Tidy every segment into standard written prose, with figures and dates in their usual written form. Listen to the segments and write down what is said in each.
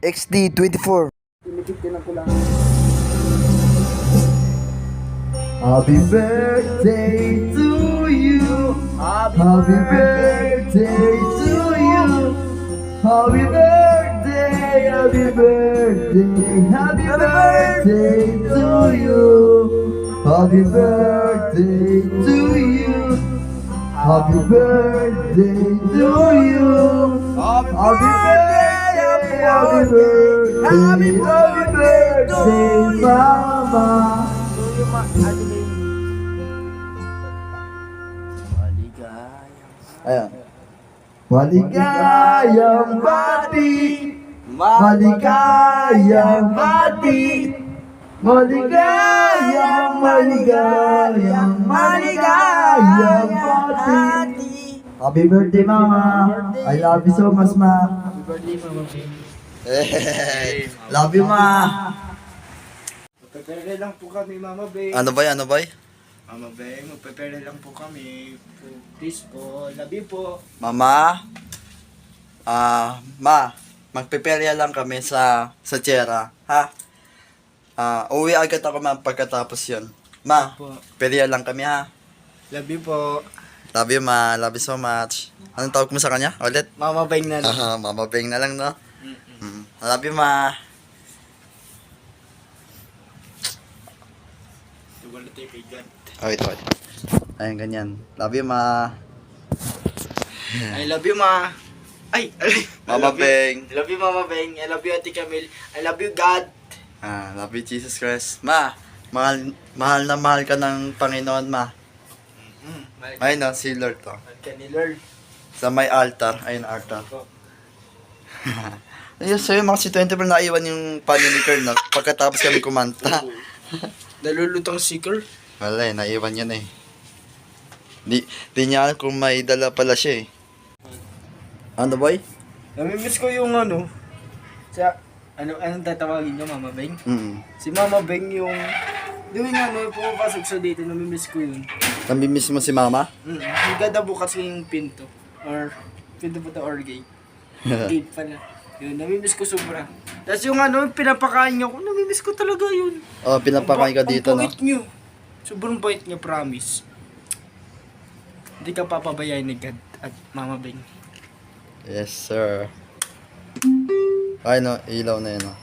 XD24. Happy birthday to you. Happy birthday to you. Happy birthday, happy birthday, happy birthday to you. Happy birthday to you. Happy birthday to you. Happy birthday, happy birthday, Mama. Ayan. Maligayang bati, maligayang bati, maligayang bati. Happy birthday, Mama. I love you so much, Ma. Happy birthday, Mama Beng. Love you, Ma. Magpepere lang po kami, Mama Beng. Ano ba? Mama Beng, magpepere lang po kami. Please po, love you po. Mama? Ma, magpiperya lang kami sa Tierra, ha? Uwi agad ako pagkatapos yun. Ma, Po. perya lang kami, ha? Love you po. Love you, ma. Love you so much. Anong tawag mo sa kanya? Ulit? Mama Beng na lang. Mama Beng na lang, no? Love you, ma. Tuwala tayo kay God. Wait. Ayun, ganyan. Love you, ma. I love you, Ma. Ay! Mama Beng. I love you, Mama Beng. I love you, Ate Camille. I love you, God. Love you, Jesus Christ. Ma, mahal na mahal ka ng Panginoon, ma. Ayun, no, si Lord to. Ni Lord. Sa may altar. Ayun, altar. Ayun, sa'yo, mga si 24 na iwan yung panyo ni Kern, no? Pagkatapos kami kumanta. Nalulutang seeker. Wala naiwan yun eh. Di niya alam kung may dala pala siya eh. Ano boy? Namimiss ko yung anong tatawagin niyo, Mama Beng? Si Mama Beng yung, di ba nga, pumapasok siya dito, namimiss ko yun. Namimiss mo si mama? Ganda bukas yung pinto. Or, pinto po to or gate. Gate pala. Yun, namimiss ko sobra. Tapos yung pinapakain niyo ko, namimiss ko talaga yun. Oh, pinapakain ka dito, Ang no? bait niyo. Sobrang bait niya, promise. Hindi ka papabayaan ni God at Mama Beng. Yes, sir. Ay, no, ilaw na yan, no.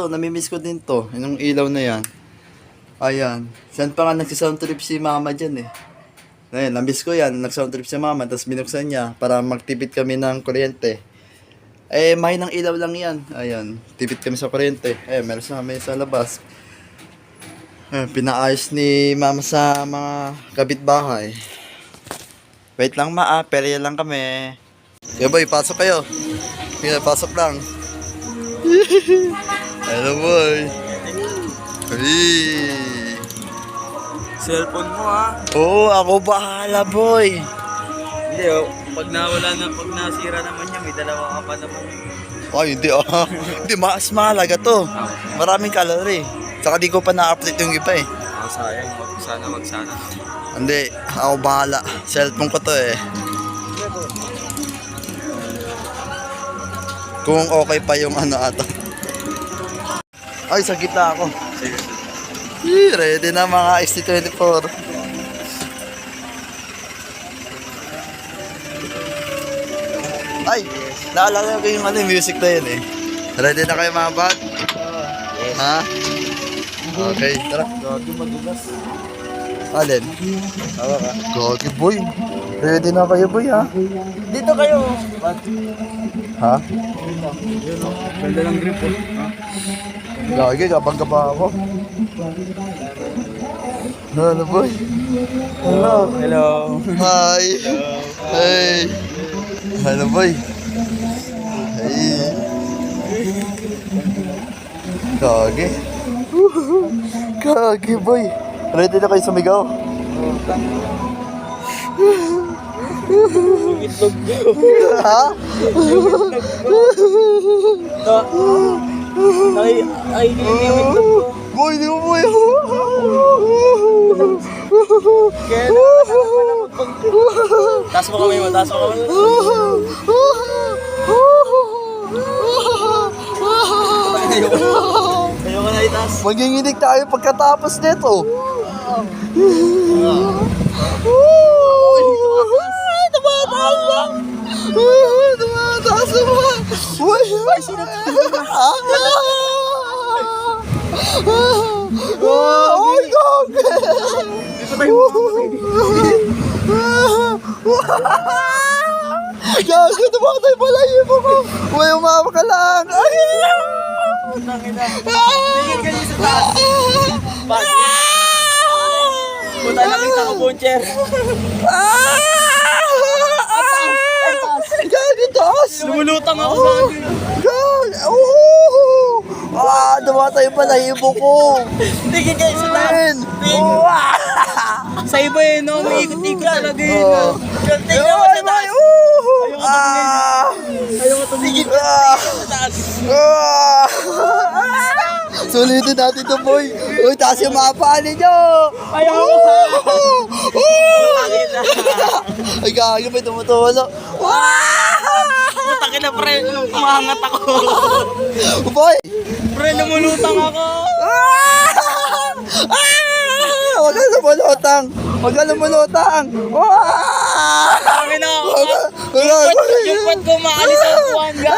Namimiss ko din to. Yung ilaw na yan. Ayan. Saan pa nga nagsisound trip si mama dyan eh. Ayun, namiss ko yan. Nag-sound trip si mama, tapos binuksan niya para magtipid kami ng kuryente. May ng ilaw lang yan. Ayan, tipid kami sa kuryente. Meron sa kami sa labas. Pinaayos ni mama sa mga kapitbahay. Wait lang ma, perya lang kami. Yo boy, pasok kayo. Kaya pasok lang. Hello boy. Hey. Cellphone mo ha? Oo, ako bahala boy. Hindi pag nasira naman niya, may dalawa ka pa naman. Ay, hindi hindi, mas mahalaga to. Maraming calorie. Saka di ko pa na-update yung iba eh. Sayang, sana. Hindi, ako bahala. Cellphone ko to eh. Kung okay pa yung ata. Ay, sa gitna ako. Ready na mga XD24. Ay, naalala ko yung music na yun eh. Ready na kayo mga bad? Ha? Okay, tara. Gagi, madulas. Alin? Tawa ka. Gagi boy. Ready na kayo boy ha? Dito kayo. Ha? Yun o. Ganda ng grip o. Gagi, kapag-kapa ako. Ano boy? Hello. Hello. Hi. Hey. Hello boy. Hey. Gagi. Gagi boy. Ready na kayo sumigaw? Itlog ko. Ha? Ay, itlog ko. Boy, di mo boy. Kaya na magpang Taas mo kamay mo, taas mo kamay mo. Ayoko na itaas. Manginginig tayo pagkatapos nito. Tumataas ba? Tumataas ba? Uy! Uy! Gago, tumakatay pala yung ibo ko. Uy, umama ka lang. Ay! Tingin ka sa taas. Puta, nakita ko boncher. Gago, taas! Lumulutang ako sa akin. Gago! Tumatay pala yung ibo ko. Tingin kayo sa taas. Man! Sa iba eh, no? Umiikot-ikot talaga yun. Oh. Tingin ako sa taas. Ayoko tumingin sa taas. Sulitin natin ito, boy. Uy, taas yung mga panin nyo. Ayoko. Ay, gago, may tumutulo. Puta na pre, nung umangat ako. Boy! Pre, lumulutang ako. Huwag ka lumulutang. Huwag ka lumulutang. Kami na ako. Yung pat ko maalis ang kuwan ga.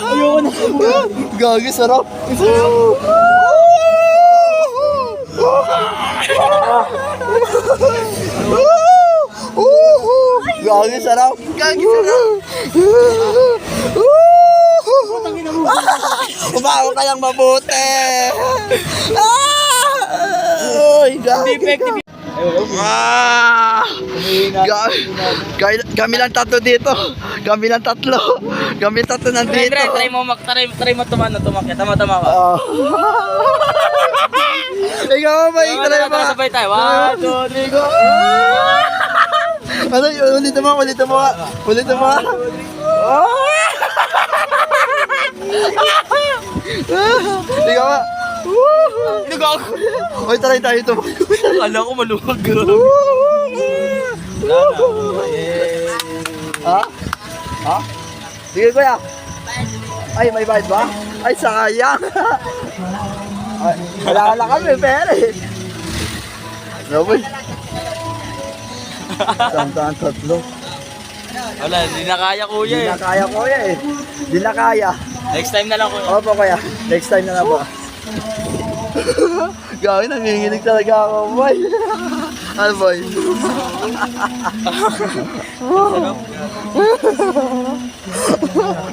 Ayoko na. Gagi, sarap. Gagi, sarap. Gagi, sarap. Umawa ka lang mabuti. Uy, gagi. Effective. Kami lang tatlo dito. Kami lang tatlo. Kami tatlo nandito. Try mo tumakit. Tama ka. Ikaw ba? Ikaw ba? Sabay tayo. 1, 2, 3, go. Ano yun? Ulitin mo. Ikaw ba? Nagago. Uy, taray tayo ito. Kala ko maluwag. Ha? Ha? Sige, kuya. Ay, may bayad ba? Ay, sayang. Ay, wala kami, pere. No, boy. Isang tatlo. Wala, hindi na kaya kuya Hindi eh. na kaya, kuya eh. Hindi na kaya. Next time na lang kuya. Opo, kuya. Next time na lang po. Gawin, nanginginig talaga ako, boy. Ano, boy?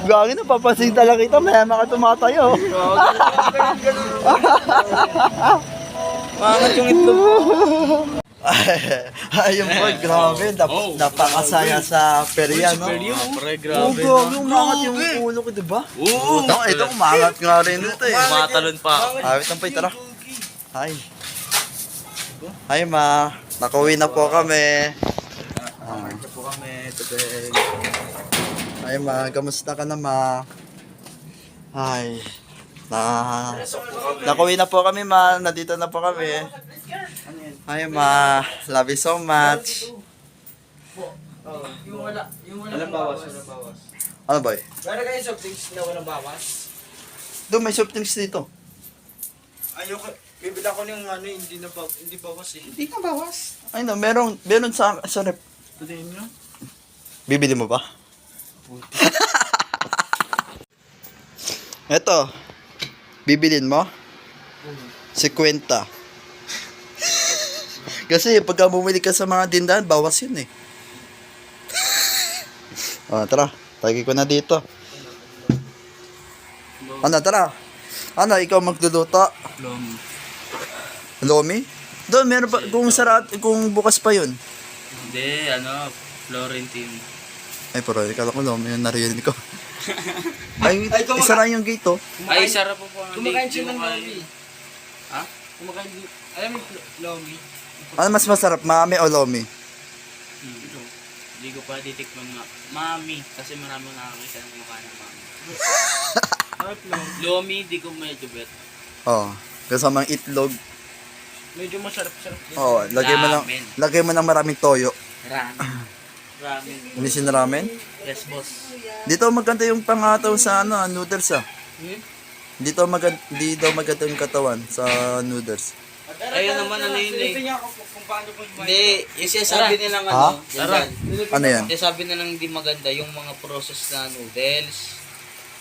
Gawin, napapansin talaga kita. Mayama ka tumatayo. Mangat yung itlog. Ayun po, grabe. Napakasaya sa perya, no? Pre, Oo, grabe. Umangat yung ulo ko, diba? Oo. Ito, umangat nga rin ito eh. Matalon pa. Awit ang pay, tara. Hi. Hi, ma. Nakauwi na po kami. po kami today. Hi, ma. Kamusta ka na, ma? Hi. Nakauwi na po kami, ma. Nandito na po kami. Hi, ma. Love you so much. Yung wala bawas. Ano ba eh? Meron kayo soft drinks na walang bawas? Doon, may soft drinks dito. Ayoko, bibila ko ng ano, hindi bawas eh. Hindi ka bawas. Ay, no. Meron sa rep. Tudayin nyo? Bibili mo ba? Eto. Bibilin mo? 50. Kasi pagka bumili ka sa mga tindahan, bawas yun eh. Tara. Tagi ko na dito. Ano, tara. Ano, ikaw magluluto? Lomi? Doon, meron pa, kung bukas pa yun. Hindi, Florentine. Ay, pero ikala ko Lomi, yung narinig ko. Ay, isa lang yung gate, oh. Ay, sarap po po. Kumakain siya ng lomi. Ha? Kumakain, alam mo lomi? Ano mas masarap, mami o Lomi? Hindi ko pa titikman mami, kasi maraming nakakita ng mukha ng mami. Lomi, di ko medyo bet. Oo. kasamang itlog. Medyo masarap-sarap din. Oh, lagay mo ng maraming toyo. Ramen. Ramen. Inisin na ramen. Yes, boss. Dito maganda yung pangataw sa noodles ah. Hmm? Dito maganda yung katawan sa noodles. Ayun naman, ano yun eh. Silipin niya ako kung paano ko Hindi, yung sinasabi nilang Ha? ano, yan. Ano yan? Sinasabi nilang hindi maganda yung mga process na noodles.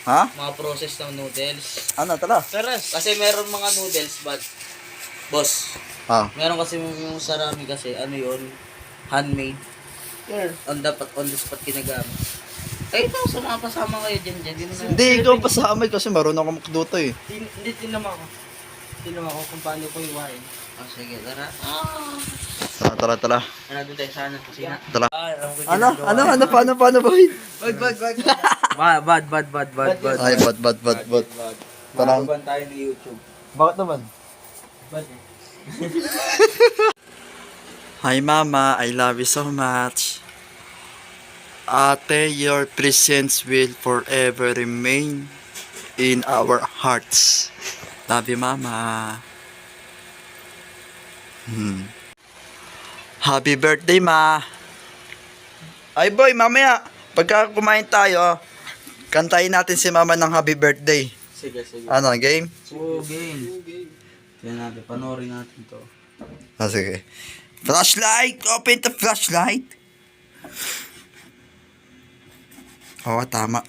Ha? Mga process ng noodles. Ano, tara. Kasi meron mga noodles, but, boss, Ah, meron kasi yung sarami kasi, ano yun, handmade. On the spot ginagamit. Eh, ito, sa mga kasama kayo dyan. hindi, ikaw pa sa amin kasi marunong ako magluto eh. Hindi, tinama ko. Tinama ko kung paano ko iwain. Oh, sige, tara. Tara. Ano doon tayo sana, kusina. Tara. Alam ko Ano, paano, boy? Bad. Ay, bad. Parang, Magaban tayo ng YouTube. bakit naman? Bad eh. Hi mama, I love you so much. Ate, your presence will forever remain in our hearts. Love you mama. Happy birthday ma. Ay boy, mamaya, pagka kumain tayo, kantayin natin si mama ng happy birthday. Sige. Ano, game? So, game. Tignan natin, panoorin natin to. Ah, sige. Flashlight! Open the flashlight! Oo, tama.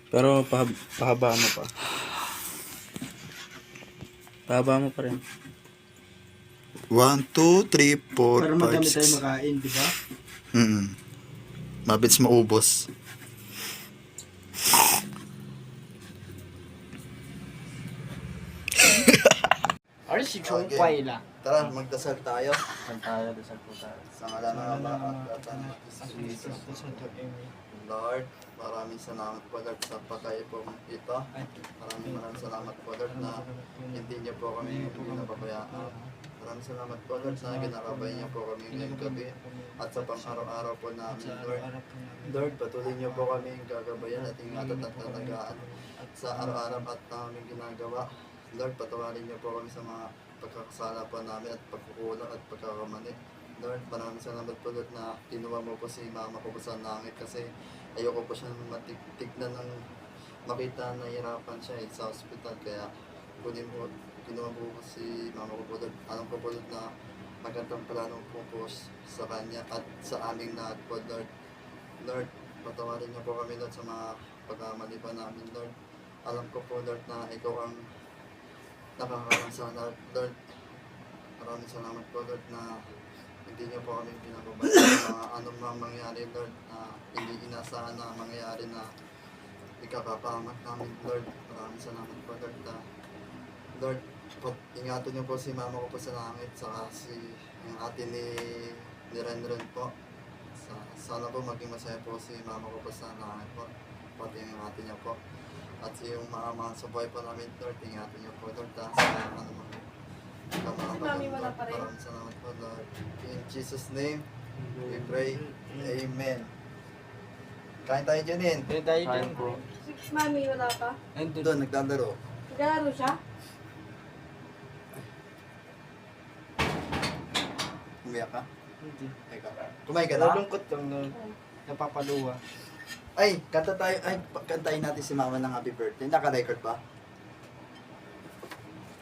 Pero pahaba mo pa. Pahaba mo pa rin. 1, 2, 3, 4, 5, Para madami tayo 6. makain, di ba? Mabilis maubos. Or si Chong Okay. Kwai la. Tara, magdasal tayo. Saan tayo? Dasal po tayo. Sa ngalan ng Ama at Anak at Jesus. Lord, maraming salamat po Lord sa pagkain po ito. Maraming salamat po Lord na hindi niyo po kami pinapabayaan. Maraming salamat po Lord sa ginakabay niyo po kami ngayong gabi at sa pang-araw-araw po namin Lord. Lord, patuloy niyo po kami gagabayan at ingatan at tatagaan sa araw-araw at namin ginagawa. Lord, patawarin niyo po kami sa mga pagkakasala po namin at pagkukulang at pagkakamali. Lord, maraming salamat po Lord na kinuha mo po si mama ko po sa langit kasi ayoko po siyang matignan ng makita na hirapan siya sa hospital. Kaya kinuha mo po si mama ko po Lord. Alam ko po Lord na magandang plano po sa kanya at sa aming lahat po Lord. Lord, patawarin niyo po kami Lord sa mga pagkamali pa namin Lord. Alam ko po Lord na ikaw ang nakakaransana Lord. Maraming salamat po Lord na hindi niyo po kami pinababay sa mga anumang mangyari Lord na hindi inasahan na mangyayari na ikakapahamak namin Lord. Maraming salamat po Lord na Lord, ingatan niyo po si mama ko po sa langit saka yung ate ni Renren po. Sana po maging masaya po si mama ko po sa langit po. Pati yung ate niya po. At yung mga sa buhay po namin, Lord, ingatan niyo po, Lord, sa mga maraming salamat po, Lord. In Jesus' name, we pray. Amen. Kain tayo dyan, in. Kaya tayo dyan. Mami, wala pa? Doon, naglalaro. Naglalaro siya? Umiyak ka? Hindi. Teka. Kumain ka na? Nalungkot lang na napapaluwa. Ay, kantayin natin si mama ng happy birthday. Naka-record ba?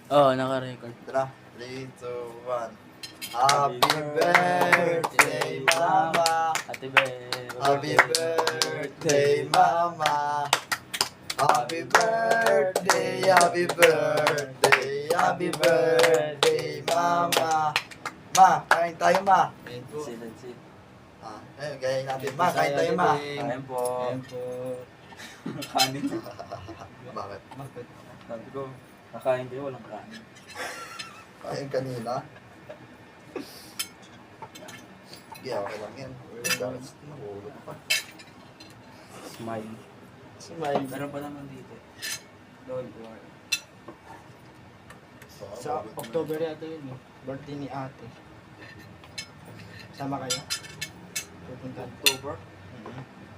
Oo, naka-record. Tara. 3, 2, 1. Happy birthday, mama. Happy birthday. Happy birthday, mama. Happy birthday, happy birthday, happy birthday, mama. Ma, kain tayo, ma. Ayan po. Sit. Ayun, gayahin natin. Ma, kain tayo, ma. Ayan po. Ayan po. Kanin. Bakit? Bakit? Sabi ko, kakain kayo, walang kanin. Kain kanina. Sige, okay lang yan. Bakit nahulog pa? Smile. Smile. Meron pa naman dito. Don't worry. Sa October yata yun eh. Birthday ni ate. Sama kayo? Pupunta. October?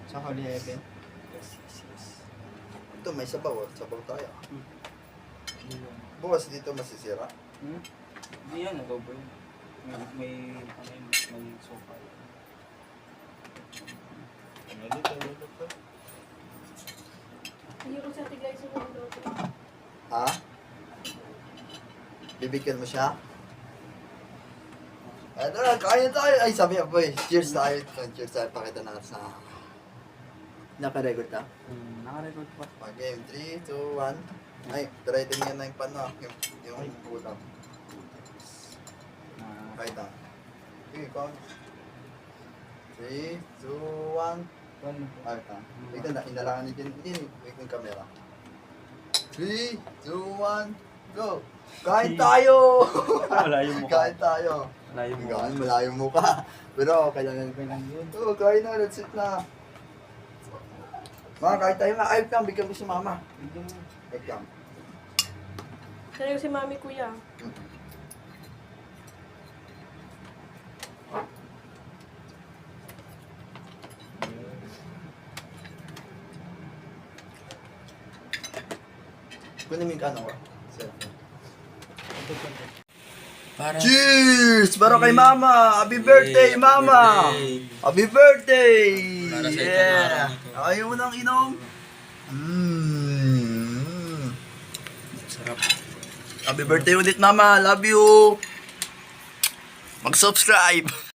Sa Holy Heaven. Yes. Ito, may sabaw. Sabaw tayo. Bukas dito masisira. Hindi yan, nag-over. May sofa. Hindi ko sa tigay sa mundo. Ha? Bibigyan mo siya? Ano na, kaya tayo. Ay, sabi niya, boy, cheers tayo. Cheers tayo, pakita natin sa... Naka-record ka? Naka-record pa. Okay, 3, 2, 1. Ay, try din yan na yung pano. Yung ulam. Kahit na. Okay, count. 3, 2, 1. Kahit na. Wait na, inalangan niyo din. Hindi, wait yung camera. 3, 2, 1, go! Kain tayo! Malayo mo ka. Kain tayo. Malayo mo ka. Hanggang malayo mo ka. Pero kailangan yun. Oo, kain na, let's sit na. Ma, kain tayo na. Ay, Pam, bigyan mo si mama. Ay, Pam. Sa'yo si mami kuya. Kunin mo yung kano ko. Para Cheers! Para kay mama! Happy birthday, mama! Happy birthday! Para sa itong Yeah! araw Ayaw mo nang inom? sarap. Happy birthday ulit, mama! Love you! Mag-subscribe!